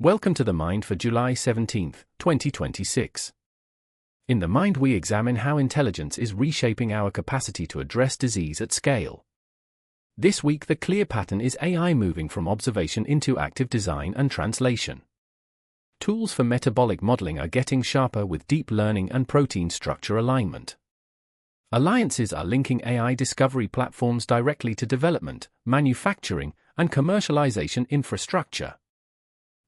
Welcome to The Mind for July 17, 2026. In The Mind we examine how intelligence is reshaping our capacity to address disease at scale. This week the clear pattern is AI moving from observation into active design and translation. Tools for metabolic modeling are getting sharper with deep learning and protein structure alignment. Alliances are linking AI discovery platforms directly to development, manufacturing, and commercialization infrastructure.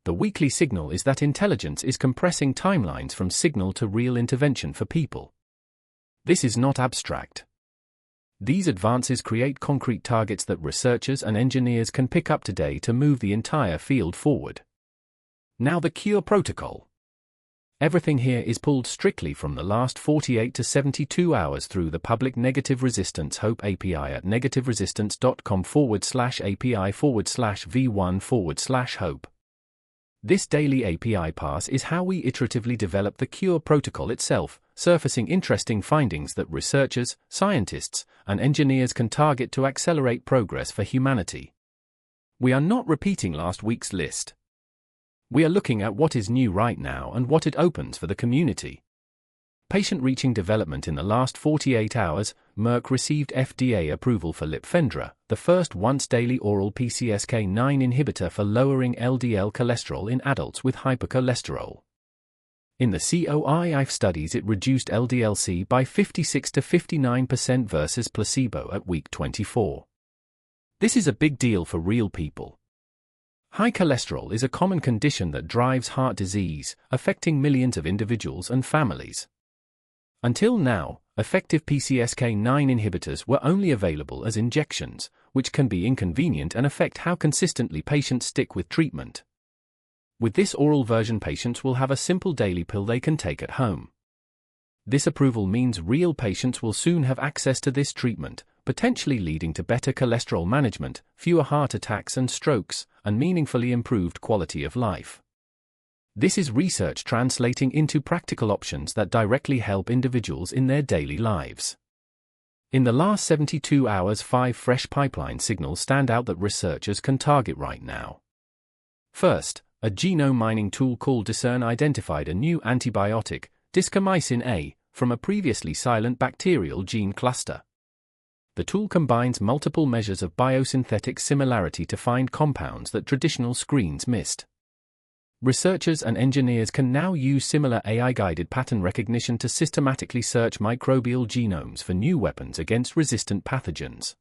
The weekly signal is that intelligence is compressing timelines from signal to real intervention for people. This is not abstract. These advances create concrete targets that researchers and engineers can pick up today to move the entire field forward. Now the cure protocol. Everything here is pulled strictly from the last 48 to 72 hours through the public Negative Resistance Hope API at negativeresistance.com/API/v1/hope. This daily API pass is how we iteratively develop the cure protocol itself, surfacing interesting findings that researchers, scientists, and engineers can target to accelerate progress for humanity. We are not repeating last week's list. We are looking at what is new right now and what it opens for the community. Patient-reaching development in the last 48 hours, Merck received FDA approval for LIPFENDRA, the first once-daily oral PCSK9 inhibitor for lowering LDL cholesterol in adults with hypercholesterol. In the COIF studies it reduced LDL-C by 56 to 59% versus placebo at week 24. This is a big deal for real people. High cholesterol is a common condition that drives heart disease, affecting millions of individuals and families. Until now, effective PCSK9 inhibitors were only available as injections, which can be inconvenient and affect how consistently patients stick with treatment. With this oral version, patients will have a simple daily pill they can take at home. This approval means real patients will soon have access to this treatment, potentially leading to better cholesterol management, fewer heart attacks and strokes, and meaningfully improved quality of life. This is research translating into practical options that directly help individuals in their daily lives. In the last 72 hours, 5 fresh pipeline signals stand out that researchers can target right now. First, a genome mining tool called Discern identified a new antibiotic, discomycin A, from a previously silent bacterial gene cluster. The tool combines multiple measures of biosynthetic similarity to find compounds that traditional screens missed. Researchers and engineers can now use similar AI-guided pattern recognition to systematically search microbial genomes for new weapons against resistant pathogens.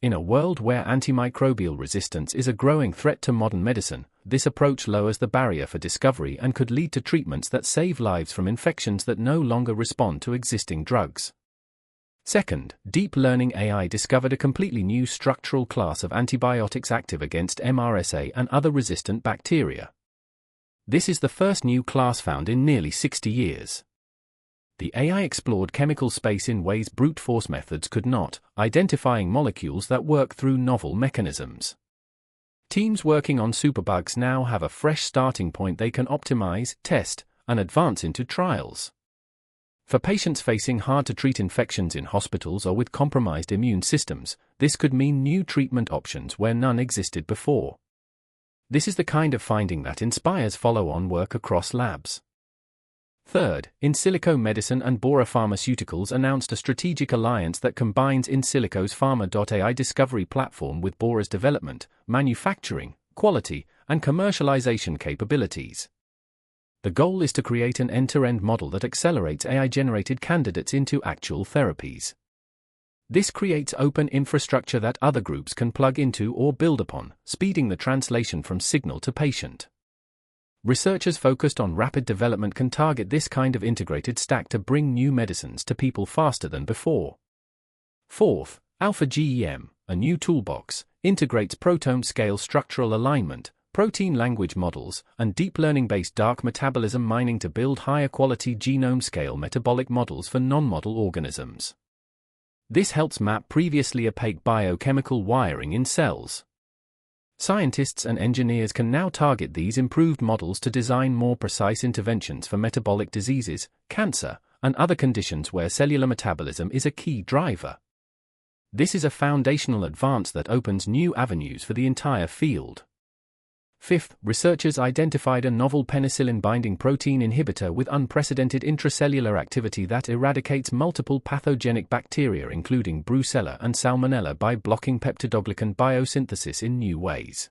In a world where antimicrobial resistance is a growing threat to modern medicine, this approach lowers the barrier for discovery and could lead to treatments that save lives from infections that no longer respond to existing drugs. Second, deep learning AI discovered a completely new structural class of antibiotics active against MRSA and other resistant bacteria. This is the first new class found in nearly 60 years. The AI explored chemical space in ways brute force methods could not, identifying molecules that work through novel mechanisms. Teams working on superbugs now have a fresh starting point they can optimize, test, and advance into trials. For patients facing hard-to-treat infections in hospitals or with compromised immune systems, this could mean new treatment options where none existed before. This is the kind of finding that inspires follow-on work across labs. Third, In Silico Medicine and Bora Pharmaceuticals announced a strategic alliance that combines In Silico's Pharma.ai discovery platform with Bora's development, manufacturing, quality, and commercialization capabilities. The goal is to create an end-to-end model that accelerates AI-generated candidates into actual therapies. This creates open infrastructure that other groups can plug into or build upon, speeding the translation from signal to patient. Researchers focused on rapid development can target this kind of integrated stack to bring new medicines to people faster than before. Fourth, AlphaGEM, a new toolbox, integrates proteome-scale structural alignment, protein language models, and deep learning-based dark metabolism mining to build higher-quality genome-scale metabolic models for non-model organisms. This helps map previously opaque biochemical wiring in cells. Scientists and engineers can now target these improved models to design more precise interventions for metabolic diseases, cancer, and other conditions where cellular metabolism is a key driver. This is a foundational advance that opens new avenues for the entire field. Fifth, researchers identified a novel penicillin-binding protein inhibitor with unprecedented intracellular activity that eradicates multiple pathogenic bacteria including Brucella and Salmonella by blocking peptidoglycan biosynthesis in new ways.